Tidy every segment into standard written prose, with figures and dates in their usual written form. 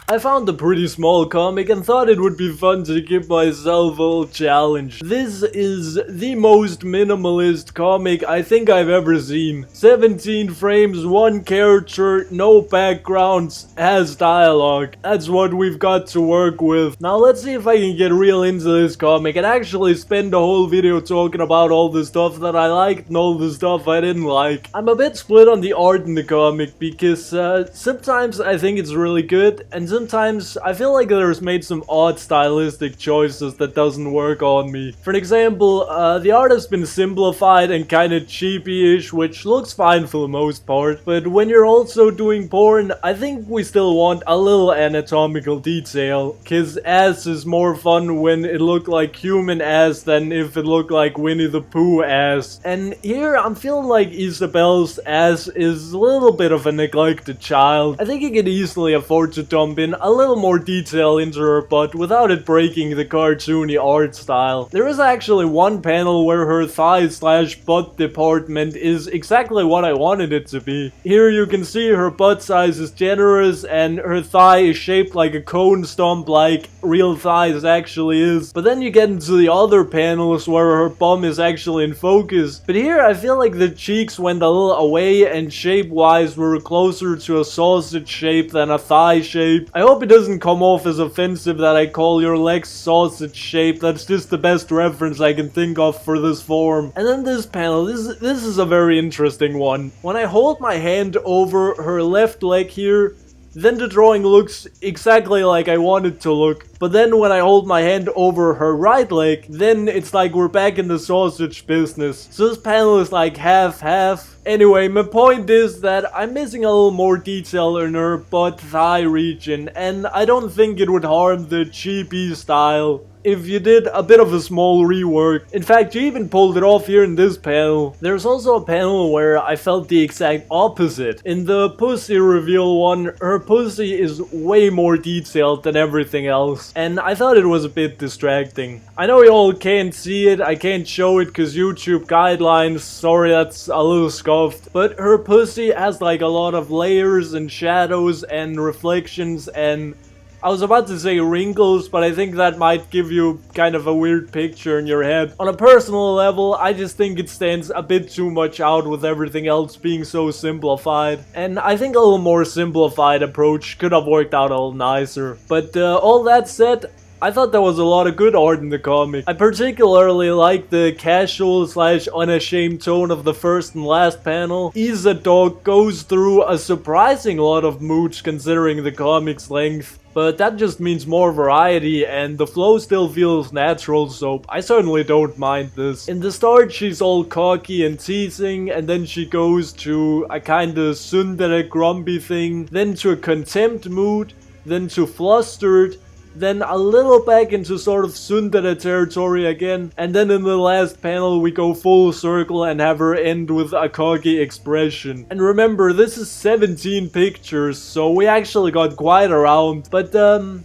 I found a pretty small comic and thought it would be fun to give myself a little challenge. This is the most minimalist comic I think I've ever seen. 17 frames, 1 character, no backgrounds, has dialogue. That's what we've got to work with. Now let's see if I can get real into this comic and actually spend the whole video talking about all the stuff that I liked and all the stuff I didn't like. I'm a bit split on the art in the comic because sometimes I think it's really good and sometimes I feel like there's made some odd stylistic choices that doesn't work on me. For example, the art has been simplified and kinda cheapy-ish, which looks fine for the most part, but when you're also doing porn, I think we still want a little anatomical detail, cause ass is more fun when it looked like human ass than if it looked like Winnie the Pooh ass. And here I'm feeling like Isabel's ass is a little bit of a neglected child. I think you can easily afford to dump in a little more detail into her butt without it breaking the cartoony art style. There is actually one panel where her thigh/butt department is exactly what I wanted it to be. Here you can see her butt size is generous and her thigh is shaped like a cone stump like real thighs actually is. But then you get into the other panels where her bum is actually in focus. But here I feel like the cheeks went a little away and shape-wise were closer to a sausage shape than a thigh shape. I hope it doesn't come off as offensive that I call your legs sausage shape. That's just the best reference I can think of for this form. And then this panel, this is a very interesting one. When I hold my hand over her left leg here, then the drawing looks exactly like I want it to look. But then when I hold my hand over her right leg, then it's like we're back in the sausage business. So this panel is like half-half. Anyway, my point is that I'm missing a little more detail in her butt-thigh region, and I don't think it would harm the cheapy style if you did a bit of a small rework. In fact, you even pulled it off here in this panel. There's also a panel where I felt the exact opposite. In the pussy reveal one, her pussy is way more detailed than everything else, and I thought it was a bit distracting. I know you all can't see it, I can't show it cause YouTube guidelines, sorry that's a little scuffed, but her pussy has like a lot of layers and shadows and reflections and I was about to say wrinkles, but I think that might give you kind of a weird picture in your head. On a personal level, I just think it stands a bit too much out with everything else being so simplified. And I think a little more simplified approach could have worked out a little nicer. But all that said, I thought there was a lot of good art in the comic. I particularly like the casual/unashamed tone of the first and last panel. Isa Dog goes through a surprising lot of moods considering the comic's length. But that just means more variety and the flow still feels natural, so I certainly don't mind this. In the start she's all cocky and teasing, and then she goes to a kinda tsundere grumpy thing, then to a contempt mood, then to flustered, then a little back into sort of tsundere territory again, and then in the last panel we go full circle and have her end with a cocky expression. And remember, this is 17 pictures, so we actually got quite around, but I'm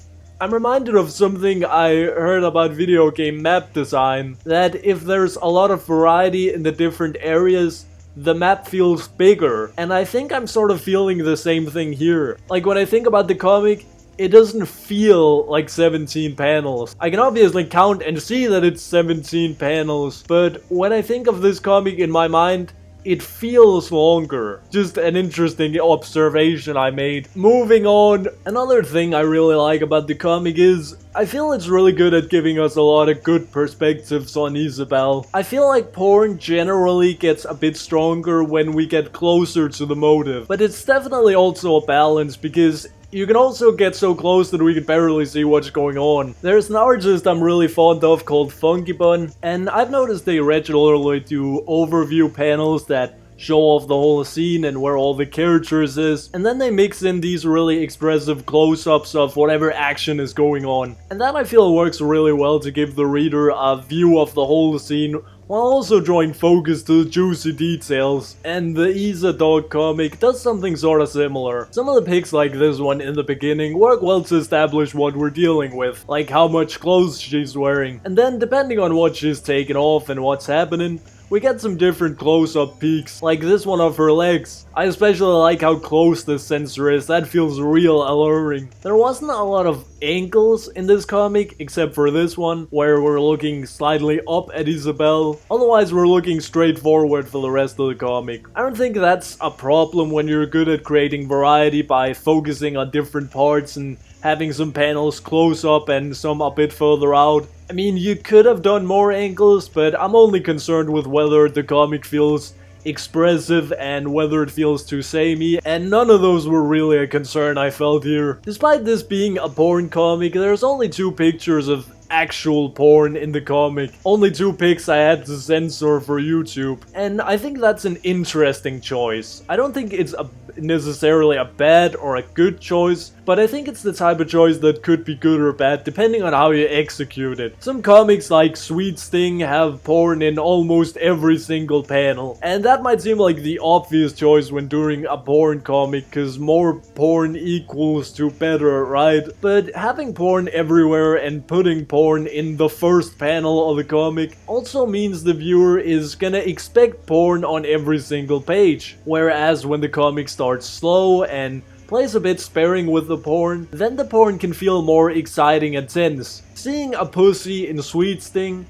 reminded of something I heard about video game map design, that if there's a lot of variety in the different areas, the map feels bigger, and I think I'm sort of feeling the same thing here. Like when I think about the comic, it doesn't feel like 17 panels. I can obviously count and see that it's 17 panels, but when I think of this comic in my mind, it feels longer. Just an interesting observation I made. Moving on, another thing I really like about the comic is I feel it's really good at giving us a lot of good perspectives on Isabel. I feel like porn generally gets a bit stronger when we get closer to the motive, but it's definitely also a balance because you can also get so close that we can barely see what's going on. There's an artist I'm really fond of called Funky Bun, and I've noticed they regularly do overview panels that show off the whole scene and where all the characters is, and then they mix in these really expressive close-ups of whatever action is going on. And that I feel works really well to give the reader a view of the whole scene while also drawing focus to the juicy details. And the Isa Dog comic does something sorta similar. Some of the pics like this one in the beginning work well to establish what we're dealing with, like how much clothes she's wearing, and then depending on what she's taken off and what's happening, we get some different close-up peeks, like this one of her legs. I especially like how close this sensor is, that feels real alluring. There wasn't a lot of angles in this comic, except for this one, where we're looking slightly up at Isabel. Otherwise, we're looking straight forward for the rest of the comic. I don't think that's a problem when you're good at creating variety by focusing on different parts and having some panels close up and some a bit further out. I mean, you could have done more angles, but I'm only concerned with whether the comic feels expressive and whether it feels too samey, and none of those were really a concern I felt here. Despite this being a porn comic, there's only 2 pictures of actual porn in the comic. Only 2 pics I had to censor for YouTube, and I think that's an interesting choice. I don't think it's necessarily a bad or a good choice, but I think it's the type of choice that could be good or bad depending on how you execute it. Some comics like Sweet Sting have porn in almost every single panel, and that might seem like the obvious choice when doing a porn comic, cause more porn equals to better, right? But having porn everywhere and putting porn in the first panel of the comic also means the viewer is gonna expect porn on every single page, whereas when the comic starts slow and plays a bit sparing with the porn, then the porn can feel more exciting and tense. Seeing a pussy in Sweet Sting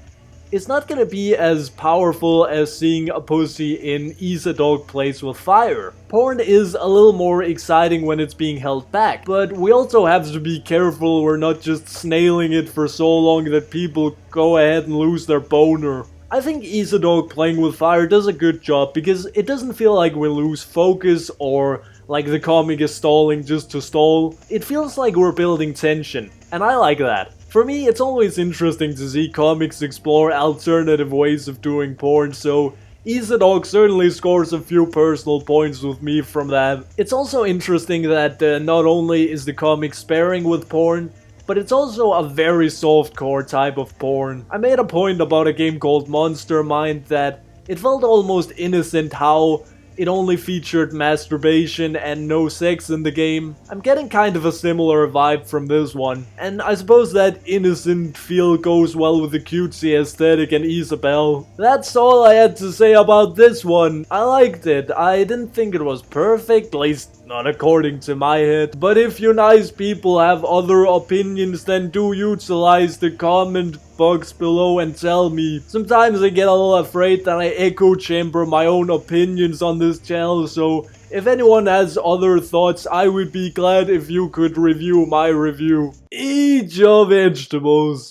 is not gonna be as powerful as seeing a pussy in Ease a Dog Plays with Fire. Porn is a little more exciting when it's being held back, but we also have to be careful we're not just snailing it for so long that people go ahead and lose their boner. I think Ease a Dog Playing with Fire does a good job because it doesn't feel like we lose focus or like the comic is stalling just to stall. It feels like we're building tension, and I like that. For me, it's always interesting to see comics explore alternative ways of doing porn, so Ease a Dog certainly scores a few personal points with me from that. It's also interesting that not only is the comic sparing with porn, but it's also a very softcore type of porn. I made a point about a game called Monster Mind that it felt almost innocent how it only featured masturbation and no sex in the game. I'm getting kind of a similar vibe from this one, and I suppose that innocent feel goes well with the cutesy aesthetic and Isabel. That's all I had to say about this one. I liked it. I didn't think it was perfect, at least not according to my head. But if you nice people have other opinions, then do utilize the comment box below and tell me. Sometimes I get a little afraid that I echo chamber my own opinions on this channel, so if anyone has other thoughts, I would be glad if you could review my review. Eat your vegetables.